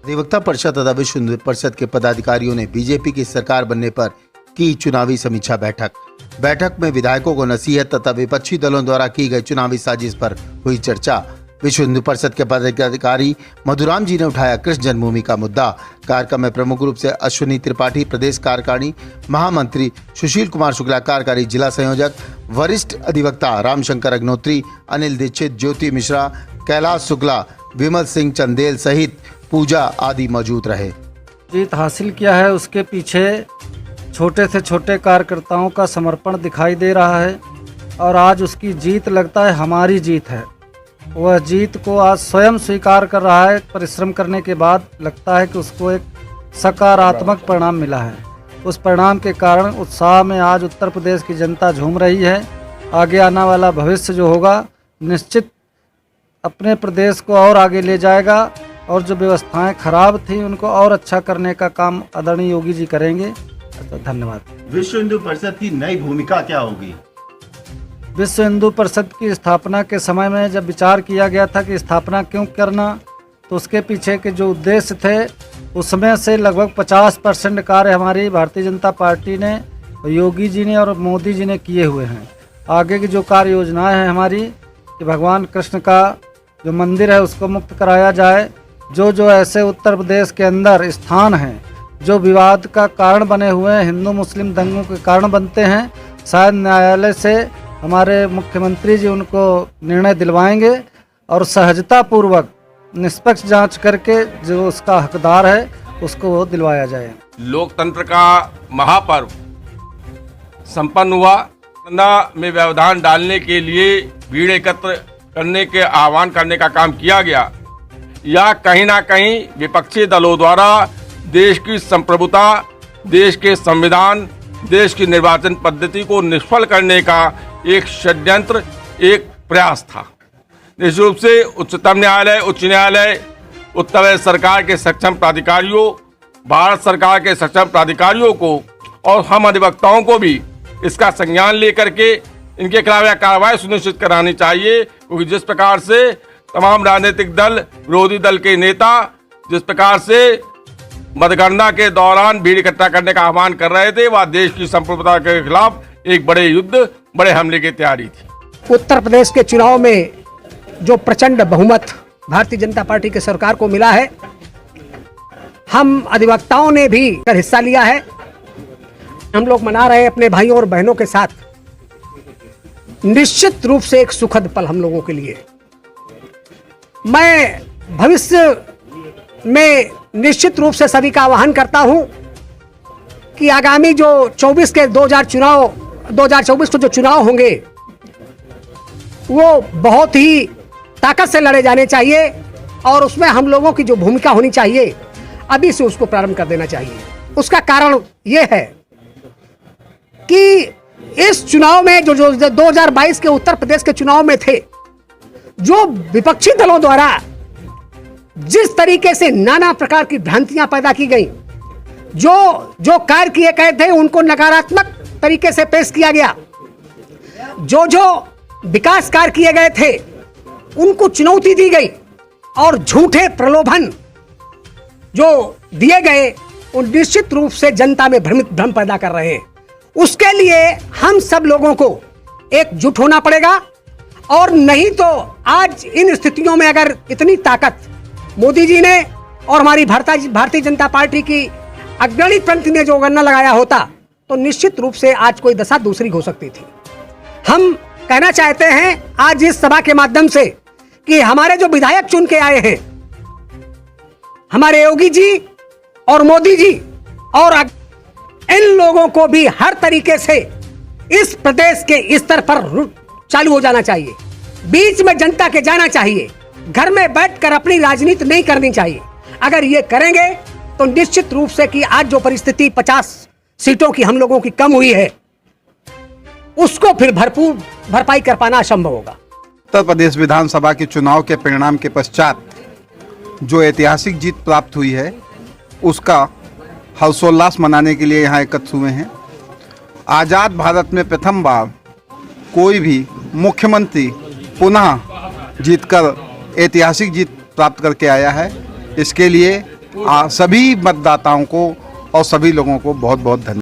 अधिवक्ता परिषद तथा विश्व हिंदू परिषद के पदाधिकारियों ने बीजेपी की सरकार बनने पर की चुनावी समीक्षा बैठक में विधायकों को नसीहत तथा विपक्षी दलों द्वारा की गई चुनावी साजिश पर हुई चर्चा। विश्व हिंदू परिषद के पदाधिकारी मधुराम जी ने उठाया कृष्ण जन्मभूमि का मुद्दा। कार्यक्रम में प्रमुख रूप से अश्विनी त्रिपाठी प्रदेश कार्यकारिणी महामंत्री, सुशील कुमार शुक्ला कार्यकारी जिला संयोजक, वरिष्ठ अधिवक्ता रामशंकर अग्नोत्री, अनिल दीक्षित, ज्योति मिश्रा, कैलाश शुक्ला, विमल सिंह चंदेल सहित पूजा आदि मौजूद रहे। जीत हासिल किया है उसके पीछे छोटे से छोटे कार्यकर्ताओं का समर्पण दिखाई दे रहा है और आज उसकी जीत लगता है हमारी जीत है। वह जीत को आज स्वयं स्वीकार कर रहा है। परिश्रम करने के बाद लगता है कि उसको एक सकारात्मक परिणाम मिला है। उस परिणाम के कारण उत्साह में आज उत्तर प्रदेश की जनता झूम रही है। आगे आने वाला भविष्य जो होगा निश्चित अपने प्रदेश को और आगे ले जाएगा और जो व्यवस्थाएं खराब थी उनको और अच्छा करने का काम आदरणीय योगी जी करेंगे। तो धन्यवाद। विश्व हिंदू परिषद की नई भूमिका क्या होगी? विश्व हिंदू परिषद की स्थापना के समय में जब विचार किया गया था कि स्थापना क्यों करना, तो उसके पीछे के जो उद्देश्य थे उसमें से लगभग 50% कार्य हमारी भारतीय जनता पार्टी ने, योगी जी ने और मोदी जी ने किए हुए हैं। आगे की जो कार्य योजनाएं हैं हमारी कि भगवान कृष्ण का जो मंदिर है उसको मुक्त कराया जाए। जो ऐसे उत्तर प्रदेश के अंदर स्थान हैं जो विवाद का कारण बने हुए हैं, हिंदू मुस्लिम दंगों के कारण बनते हैं, शायद न्यायालय से हमारे मुख्यमंत्री जी उनको निर्णय दिलवाएंगे और सहजता पूर्वक निष्पक्ष जांच करके जो उसका हकदार है उसको वो दिलवाया जाए। लोकतंत्र का महापर्व संपन्न हुआ। में व्यवधान डालने के लिए भीड़ एकत्र करने के आह्वान करने का काम किया गया या कहीं ना कहीं विपक्षी दलों द्वारा देश की संप्रभुता, देश के संविधान, देश की निर्वाचन पद्धति को निष्फल करने का एक षड्यंत्र, एक प्रयास था। निश्चित रूप से उच्चतम न्यायालय, उच्च न्यायालय, उत्तर प्रदेश सरकार के सक्षम प्राधिकारियों, भारत सरकार के सक्षम प्राधिकारियों को और हम अधिवक्ताओं को भी इसका संज्ञान लेकर के इनके खिलाफ कार्रवाई सुनिश्चित करानी चाहिए। क्योंकि जिस प्रकार से तमाम राजनीतिक दल, विरोधी दल के नेता जिस प्रकार से मतगणना के दौरान भीड़ इकट्ठा करने का आह्वान कर रहे थे, वह देश की संप्रभुता के खिलाफ एक बड़े युद्ध, बड़े हमले की तैयारी थी। उत्तर प्रदेश के चुनाव में जो प्रचंड बहुमत भारतीय जनता पार्टी की सरकार को मिला है, हम अधिवक्ताओं ने भी हिस्सा लिया है। हम लोग मना रहे हैं अपने भाइयों और बहनों के साथ। निश्चित रूप से एक सुखद पल हम लोगों के लिए। मैं भविष्य में निश्चित रूप से सभी का आह्वान करता हूं कि आगामी जो 2024 को जो चुनाव होंगे वो बहुत ही ताकत से लड़े जाने चाहिए और उसमें हम लोगों की जो भूमिका होनी चाहिए अभी से उसको प्रारंभ कर देना चाहिए। उसका कारण ये है कि इस चुनाव में जो 2022 के उत्तर प्रदेश के चुनाव में थे, जो विपक्षी दलों द्वारा जिस तरीके से नाना प्रकार की भ्रांतियां पैदा की गई, जो कार्य किए गए थे उनको नकारात्मक तरीके से पेश किया गया, जो विकास कार्य किए गए थे उनको चुनौती दी गई और झूठे प्रलोभन जो दिए गए वो निश्चित रूप से जनता में भ्रम पैदा कर रहे हैं। उसके लिए हम सब लोगों को एकजुट होना पड़ेगा और नहीं तो आज इन स्थितियों में अगर इतनी ताकत मोदी जी ने और हमारी भारतीय जनता पार्टी की अग्रणी पंक्ति ने जो गन्ना लगाया होता तो निश्चित रूप से आज कोई दशा दूसरी हो सकती थी। हम कहना चाहते हैं आज इस सभा के माध्यम से कि हमारे जो विधायक चुन के आए हैं, हमारे योगी जी और मोदी जी, और इन लोगों को भी हर तरीके से इस प्रदेश के स्तर पर चालू हो जाना चाहिए। बीच में जनता के जाना चाहिए। घर में बैठकर अपनी राजनीति नहीं करनी चाहिए। अगर ये करेंगे तो निश्चित रूप से कि आज जो परिस्थिति 50 सीटों की हम लोगों की कम हुई है उसको फिर भरपाई कर पाना असंभव होगा। उत्तर प्रदेश विधानसभा के चुनाव के परिणाम के पश्चात जो ऐतिहासिक जीत प्राप्त हुई है उसका हर्षोल्लास मनाने के लिए यहाँ एकत्र हुए हैं। आज़ाद भारत में प्रथम बार कोई भी मुख्यमंत्री पुनः जीतकर ऐतिहासिक जीत प्राप्त करके आया है। इसके लिए सभी मतदाताओं को और सभी लोगों को बहुत बहुत धन्यवाद।